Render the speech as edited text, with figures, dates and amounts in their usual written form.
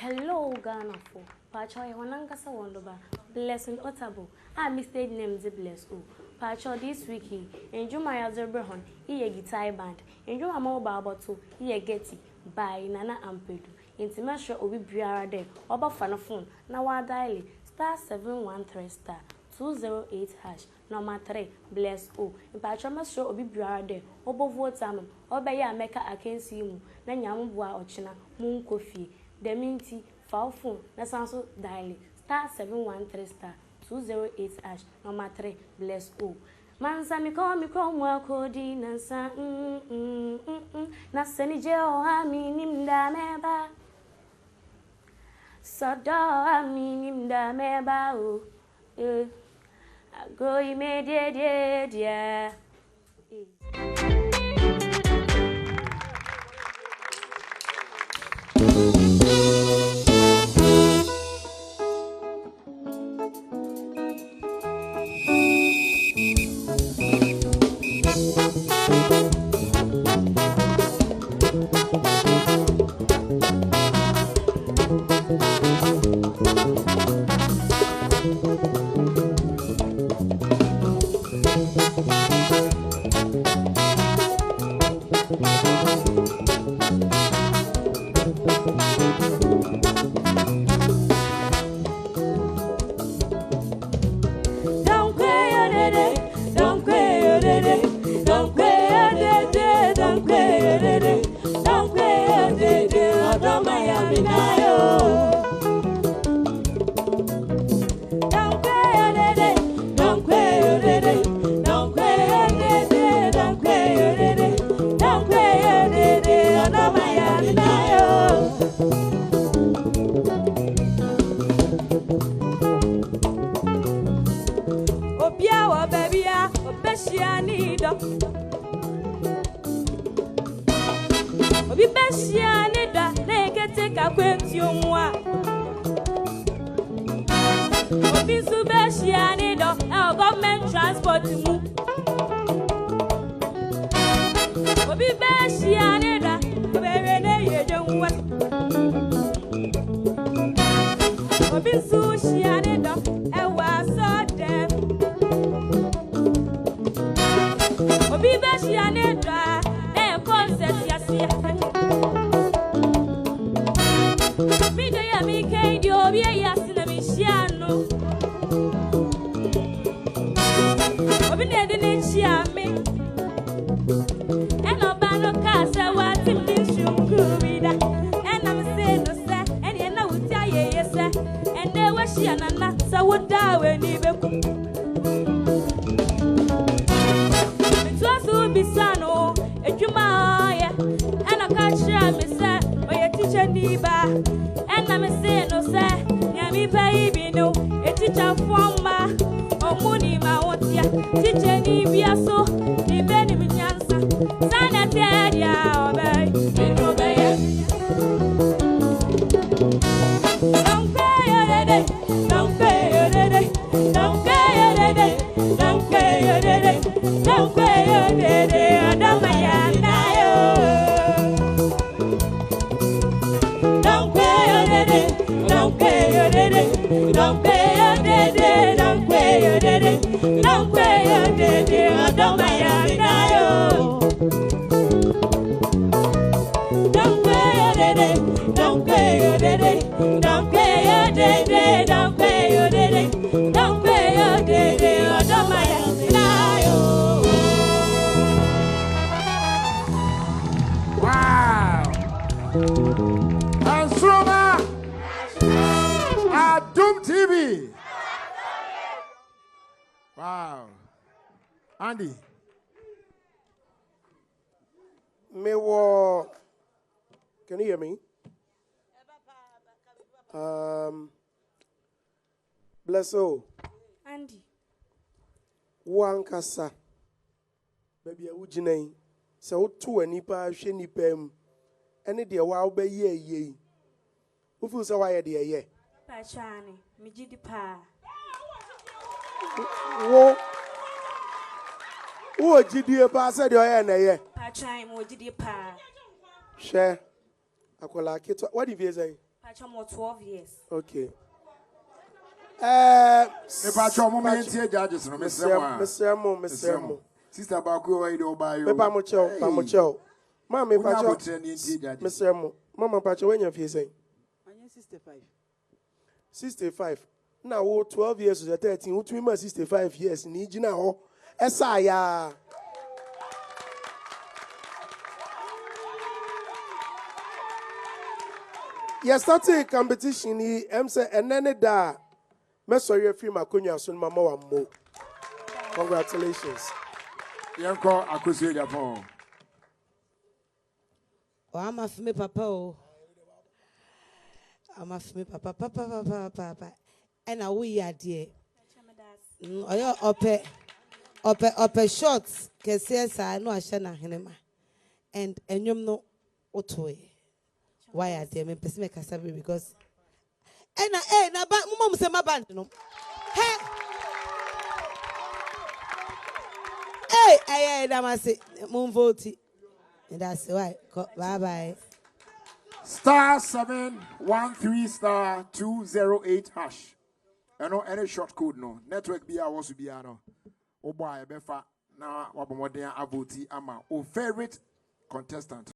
Hello, Ghana for Pacho, Honangasa Wondoba, Blessing Otabo. I mistake name the bless. Oh, Pacho this week, enjoy my Azerbaijan, he a guitar band, enjoy a mobile bottle, he a Getty by Nana Ampadu. Intimatia Obi Briara de, Oba Fanaphone, Nawa Daily, *713 208 hash, number 3, bless O. In Patrama show Obi Briara de, Obo Votamum, Obaya Meka Akensimu, Nanyamubua Ochina, Moon Coffee. The minty, foul phone, Nasanso Daily, *713 208 hash, number 3, bless O. Mansa mi call mwako di nansa, Nasani jeo ha minim da meba. Sodo ha minim da meba o. Ago ime de. Obi beshia nida nekete kakwenti omwa. Obi su beshia nida government transport mu. Obi beshia nida bere ne yejenwa. Obi su shia nida ewa so dem. Obi beshia nida concept yasia. Mi de ya mi ke di obi yasina mi shiano. Obi ne de ne chia me. Eno bano kasa wati mi shukubida. Ena me no se, eni na wutia ye se. Ene wa shiana na sa woda we ni beku. Mitwasu bisano. Ejumaya, and I catch me say, or your teacher Niba, and I'm a say no say, Yami baby no, a teacher from ma, or Mooney ma want ya, teacher Nibia so, the Benny Yansa, Sana Tadia, obey, don't pay a day, don't pay a day, don't pay a day, don't pay a day, don't pay a day, Adom. Don't pay your day, don't pay your day, don't pay your day, don't pay your day, Adom. Don't pay your day, don't pay your day, don't pay your day, don't pay your day, don't pay your day, Adom. Wow! Nsoromma! Adom TV! Wow! Andy? Can you hear me? Bless you. Andy. One kasa. Baby, I would you so two and nipa, she nipem. Any dear wow be ye. Who feels so why dear ye? Pachani, Mijidi Pa. Who did you pass at your end? Pachai, Mojidi Pa. Share. I call like it. What did you say? Pacho more 12 years. Okay. Pacho moment here judges no Mr. Mo. Sister Baku why do buy you? Pamocho. Mama Pacho. Mr. Mo. Mama Pacho when you say? I'm 65. 65. Now 12 years or 13, who twin 65 years need you now. Esaya. Yes, that's a competition. Say, and then da. Me sorry free makonya so mama wa mo. Congratulations. Yanko akusi Japan. Oh, I'm a me papa. Oh, I'm a me papa. And now we are dear. Oh, ope shots. Kesiya sa no ashana hinema. And you know otoe. Why are they? Me pesi me kasabi because. Na ba mama say my band no. Hey, damase mum vote. And that's why. Bye bye. *713 *208 hash. Any short code no. Network be was to be no. O boy befa na wabomodern avoti ama o favorite contestant.